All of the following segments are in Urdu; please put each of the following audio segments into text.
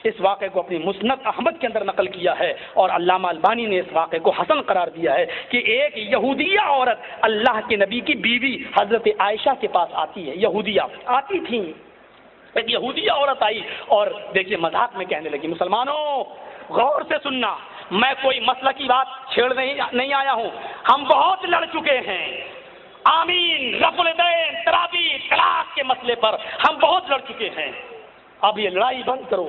اس واقعے کو اپنی مسند احمد کے اندر نقل کیا ہے، اور علامہ البانی نے اس واقعے کو حسن قرار دیا ہے کہ ایک یہودیہ عورت اللہ کے نبی کی بیوی حضرت عائشہ کے پاس آتی ہے، یہودیہ آتی تھیں، ایک یہودیہ عورت آئی اور دیکھیے مذاق میں کہنے لگی، مسلمانوں غور سے سننا، میں کوئی مسئلہ کی بات چھیڑ نہیں آیا ہوں، ہم بہت لڑ چکے ہیں، آمین، رفع الیدین، تراویح، طلاق کے مسئلے پر ہم بہت لڑ چکے ہیں، اب یہ لڑائی بند کرو۔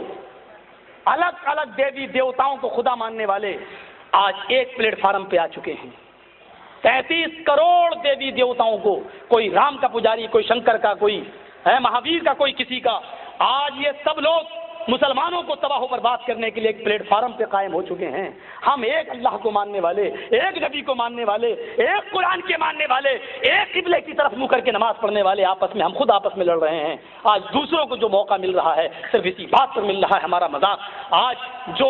الگ الگ دیوی دیوتاؤں کو خدا ماننے والے آج ایک پلیٹ فارم پہ آ چکے ہیں، 33 کروڑ دیوی دیوتاؤں کو، کوئی رام کا پجاری، کوئی شنکر کا، کوئی ہے مہاویر کا، کوئی کسی کا، آج یہ سب لوگ مسلمانوں کو تباہ و برباد کرنے کے لیے ایک پلیٹ فارم پہ قائم ہو چکے ہیں۔ ہم ایک اللہ کو ماننے والے، ایک نبی کو ماننے والے، ایک قرآن کے ماننے والے، ایک قبلے کی طرف منہ کر کے نماز پڑھنے والے آپس میں، ہم خود آپس میں لڑ رہے ہیں۔ آج دوسروں کو جو موقع مل رہا ہے صرف اسی بات پر مل رہا ہے ہمارا مذاق۔ آج جو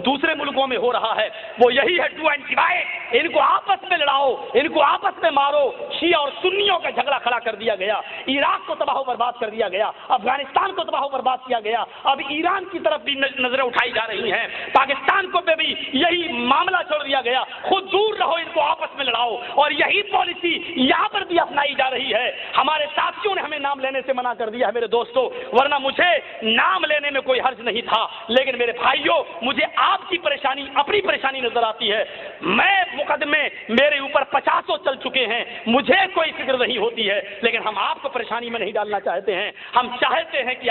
دوسرے ملکوں میں ہو رہا ہے وہ یہی ہے، ڈو اینڈ ڈیوائڈ، ان کو آپس میں لڑاؤ، ان کو آپس میں مارو۔ شیعہ اور سنیوں کا جھگڑا کھڑا کر دیا گیا، عراق کو تباہ و برباد کر دیا گیا، افغانستان کو تباہ و برباد کیا گیا، اب ایران کی طرف بھی نظریں اٹھائی جا رہی ہیں، پاکستان کو بھی یہی معاملہ چھوڑ دیا گیا، خود دور رہو، ان کو آپس میں لڑاؤ، اور یہی پالیسی یہاں پر بھی اپنائی جا رہی ہے۔ ہمارے ساتھیوں نے ہمیں نام لینے سے منع کر دیا ہے میرے دوستو، ورنہ مجھے نام لینے میں کوئی حرج نہیں تھا، لیکن میرے بھائیوں مجھے آپ کی پریشانی، اپنی پریشانی نظر آتی ہے۔ میں مقدمے میرے اوپر 50 چل چکے ہیں، مجھے کوئی فکر نہیں ہوتی ہے، لیکن ہم آپ کو پریشانی میں نہیں ڈالنا چاہتے ہیں۔ ہم چاہتے ہیں کہ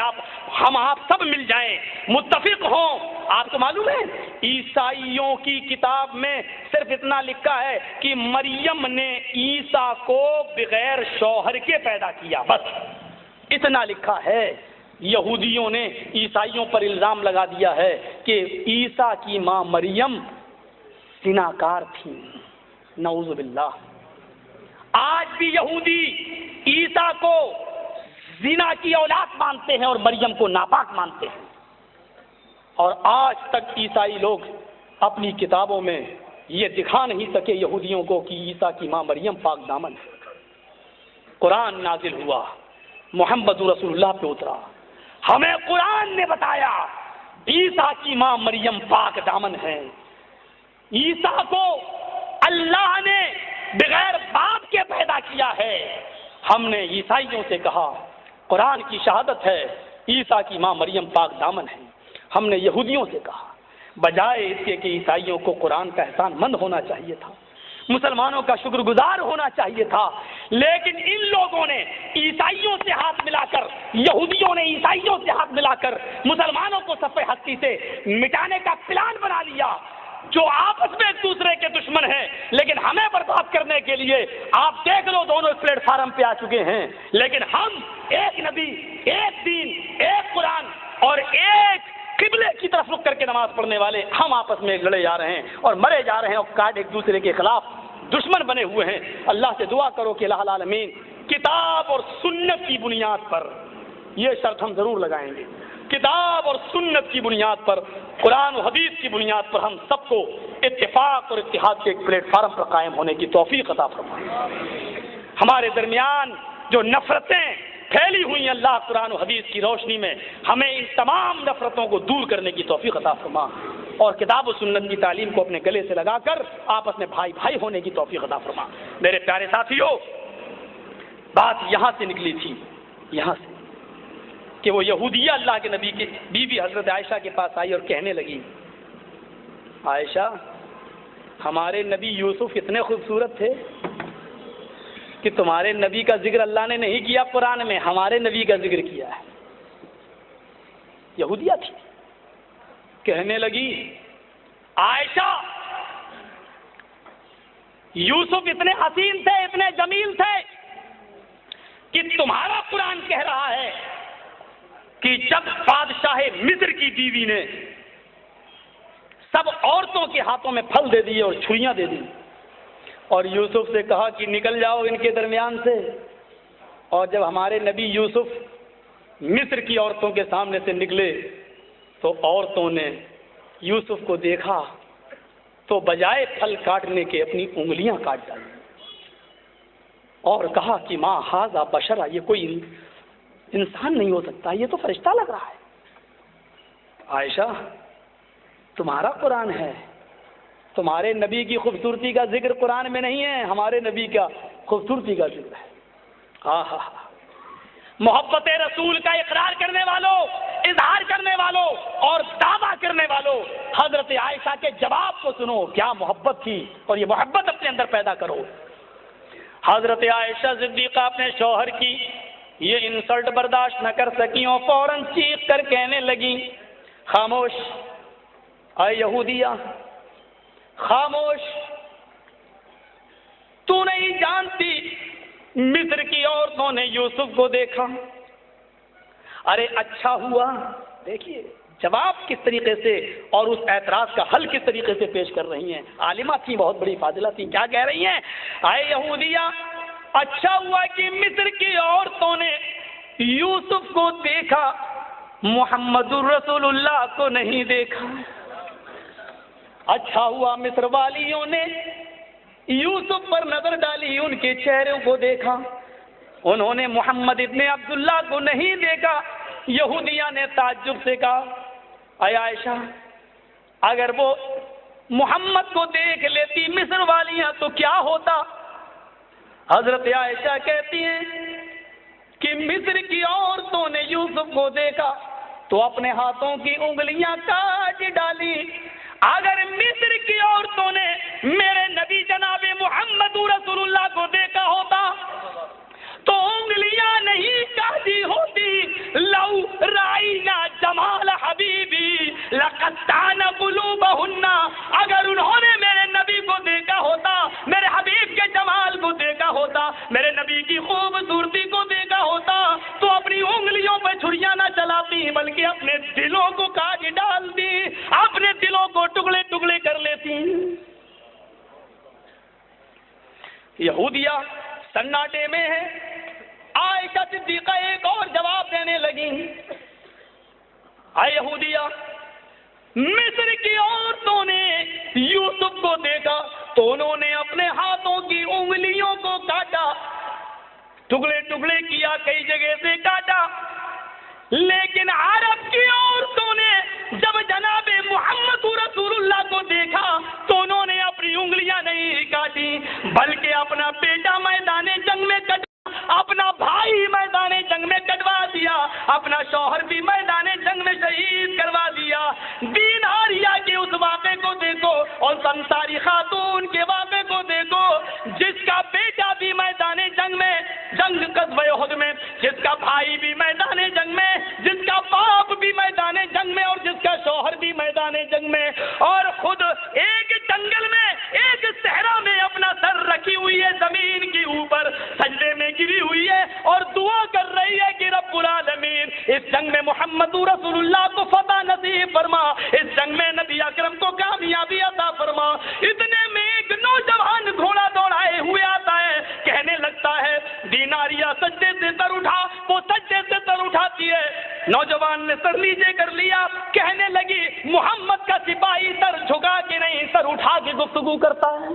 ہم آپ سب مل جائیں، متفق ہوں۔ آپ کو معلوم ہے عیسائیوں کی کتاب میں صرف اتنا لکھا ہے کہ مریم نے عیسیٰ کو بغیر شوہر کے پیدا کیا، بس اتنا لکھا ہے۔ یہودیوں نے عیسائیوں پر الزام لگا دیا ہے کہ عیسیٰ کی ماں مریم زناکار تھی، نعوذ باللہ۔ آج بھی یہودی عیسیٰ کو زنا کی اولاد مانتے ہیں اور مریم کو ناپاک مانتے ہیں، اور آج تک عیسائی لوگ اپنی کتابوں میں یہ دکھا نہیں سکے یہودیوں کو کہ عیسیٰ کی ماں مریم پاک دامن ہے۔ قرآن نازل ہوا، محمد رسول اللہ پہ اترا، ہمیں قرآن نے بتایا عیسیٰ کی ماں مریم پاک دامن ہے۔ عیسیٰ کو اللہ نے بغیر باپ کے پیدا کیا ہے۔ ہم نے عیسائیوں سے کہا قرآن کی شہادت ہے عیسیٰ کی ماں مریم پاک دامن ہے۔ ہم نے یہودیوں سے کہا بجائے اس کے کہ عیسائیوں کو قرآن کا احسان مند ہونا چاہیے تھا، مسلمانوں کا شکر گزار ہونا چاہیے تھا، لیکن ان لوگوں نے عیسائیوں سے ہاتھ ملا کر، یہودیوں نے عیسائیوں سے ہاتھ ملا کر مسلمانوں کو صف ہستی سے مٹانے کا پلان بنا لیا، جو آپس میں ایک دوسرے کے دشمن ہیں، لیکن ہمیں برباد کرنے کے لیے آپ دیکھ لو دونوں اس پلیٹ فارم پہ آ چکے ہیں۔ لیکن ہم ایک نبی، ایک دین، ایک قرآن اور ایک قبلے کی طرف رخ کر کے نماز پڑھنے والے ہم آپس میں لڑے جا رہے ہیں اور مرے جا رہے ہیں، اور کاٹ ایک دوسرے کے خلاف دشمن بنے ہوئے ہیں۔ اللہ سے دعا کرو کہ الہ العالمین کتاب اور سنت کی بنیاد پر، یہ شرط ہم ضرور لگائیں گے، کتاب اور سنت کی بنیاد پر، قرآن و حدیث کی بنیاد پر ہم سب کو اتفاق اور اتحاد کے ایک پلیٹ فارم پر قائم ہونے کی توفیق عطا فرمائے۔ ہمارے درمیان جو نفرتیں پھیلی ہوئی ہیں اللہ قرآن و حدیث کی روشنی میں، ہمیں ان تمام نفرتوں کو دور کرنے کی توفیق عطا فرما، اور کتاب و سنت کی تعلیم کو اپنے گلے سے لگا کر آپس میں بھائی بھائی ہونے کی توفیق عطا فرما۔ میرے پیارے ساتھیوں، بات یہاں سے نکلی تھی، یہاں سے کہ وہ یہودیہ اللہ کے نبی کی بیوی حضرت عائشہ کے پاس آئی اور کہنے لگی، عائشہ ہمارے نبی یوسف اتنے خوبصورت تھے کہ تمہارے نبی کا ذکر اللہ نے نہیں کیا قرآن میں، ہمارے نبی کا ذکر کیا ہے۔ یہودیہ تھی، کہنے لگی عائشہ یوسف اتنے حسین تھے، اتنے جمیل تھے کہ تمہارا قرآن کہہ رہا ہے کہ جب بادشاہ مصر کی بیوی نے سب عورتوں کے ہاتھوں میں پھل دے دیے اور چھریاں دے دی، اور یوسف سے کہا کہ نکل جاؤ ان کے درمیان سے، اور جب ہمارے نبی یوسف مصر کی عورتوں کے سامنے سے نکلے تو عورتوں نے یوسف کو دیکھا تو بجائے پھل کاٹنے کے اپنی انگلیاں کاٹ ڈالی اور کہا کہ ماں ھذا بشرا، یہ کوئی انسان نہیں ہو سکتا، یہ تو فرشتہ لگ رہا ہے۔ عائشہ تمہارا قرآن ہے، تمہارے نبی کی خوبصورتی کا ذکر قرآن میں نہیں ہے، ہمارے نبی کا خوبصورتی کا ذکر ہے۔ آہا، محبت رسول کا اقرار کرنے والوں، اظہار کرنے والوں اور دعویٰ کرنے والوں، حضرت عائشہ کے جواب کو سنو، کیا محبت تھی، اور یہ محبت اپنے اندر پیدا کرو۔ حضرت عائشہ صدیقہ اپنے شوہر کی یہ انسلٹ برداشت نہ کر سکیں اور فوراً چیخ کر کہنے لگیں، خاموش اے یہودیہ، خاموش، تو نہیں جانتی مصر کی عورتوں نے یوسف کو دیکھا، ارے اچھا ہوا۔ دیکھیے جواب کس طریقے سے اور اس اعتراض کا حل کس طریقے سے پیش کر رہی ہیں، عالمہ تھیں، بہت بڑی فاضلہ تھیں۔ کیا کہہ رہی ہیں؟ اے یہودیہ، اچھا ہوا کہ مصر کی عورتوں نے یوسف کو دیکھا، محمد رسول اللہ کو نہیں دیکھا۔ اچھا ہوا مصر والیوں نے یوسف پر نظر ڈالی، ان کے چہروں کو دیکھا، انہوں نے محمد ابن عبداللہ کو نہیں دیکھا۔ یہودیہ نے تعجب سے کہا، اے عائشہ، اگر وہ محمد کو دیکھ لیتی مصر والیاں تو کیا ہوتا؟ حضرت عائشہ کہتی ہیں کہ مصر کی عورتوں نے یوسف کو دیکھا تو اپنے ہاتھوں کی انگلیاں کاٹ ڈالی۔ اگر مصر کی عورتوں نے میرے نبی جناب محمد رسول اللہ کو دیکھا ہوتا تو انگلیاں نہیں کاٹی ہوتی۔ لو رائنا جمال حبیبی لقطعن قلوبہن، اگر انہوں نے میرے نبی کو دیکھا ہوتا، میرے حبیب کے جمال کو دیکھا ہوتا، میرے نبی کی خوبصورتی کو دیکھا ہوتا تو اپنی انگلیوں پہ چھریاں نہ چلاتی بلکہ اپنے دلوں کو کاٹ ڈالتی، اپنے دلوں کو ٹکڑے ٹکڑے کر لیتی۔ یہودیہ سناٹے میں ہے۔ عائشہ صدیقہ ایک اور جواب دینے لگی، اے یہودیہ، مصر کی عورتوں نے یوسف کو دیکھا تو انہوں نے اپنے ہاتھوں کی انگلیوں کو کاٹا، ٹکڑے ٹکڑے کیا، کئی جگہ سے کاٹا، لیکن عرب کی عورتوں نے جب جناب محمد رسول اللہ کو دیکھا تو انہوں نے اپنی انگلیاں نہیں کاٹی بلکہ اپنا بیٹا میدان جنگ میں کٹا، اپنا بھائی میدان جنگ میں کٹوا دیا، اپنا شوہر بھی میدان جنگ میں شہید کروا دیا۔ دین آریہ کے اس واقعے کو دیکھو اور انصاری خاتون کے واقعے کو دیکھو، جس کا بیٹا بھی میدان جنگ میں، جنگ غزوہ احد میں، جس کا بھائی بھی میدان جنگ میں، جس کا باپ بھی میدان جنگ میں اور جس کا شوہر بھی میدان جنگ میں، اور خود ایک جنگل میں، ایک صحرا میں اپنا سر رکھی ہوئی ہے زمین کے اوپر، سجدے میں گری ہوئی ہے اور دعا کر رہی ہے کہ رب العالمین اس جنگ میں محمد رسول اللہ کو فتح نصیب فرما، اس جنگ میں نبی اکرم کو کامیابی عطا فرما۔ اتنے میں ایک نوجوان گھوڑا دوڑائے ہوئے آتا ہے، کہنے لگتا ہے، دیناریہ سجدے سے سر اٹھا، وہ سجدے سے سر اٹھاتی ہے، نوجوان نے سر نیچے کر لیا، کہنے لگی، محمد کا سپاہی سر جھکا کے نہیں سر اٹھا کے گفتگو کرتا ہے۔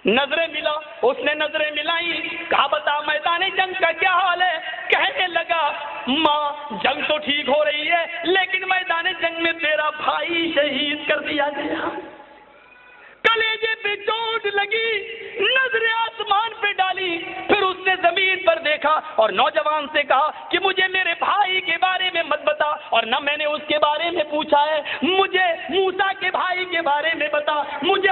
نظریں ملا، اس نے نظریں ملائی، کہا بتا میدان جنگ کا کیا حال ہے؟ کہنے لگا، ماں جنگ تو ٹھیک ہو رہی ہے لیکن میدان جنگ میں تیرا بھائی شہید کر دیا گیا۔ کلیجے پہ چوٹ لگی، نظر آسمان پہ ڈالی، پھر اس نے زمین پر دیکھا اور نوجوان سے کہا کہ مجھے میرے بھائی کے بارے میں مت بتا اور نہ میں نے اس کے بارے میں پوچھا ہے، مجھے موسیٰ کے بھائی کے بارے میں بتا، مجھے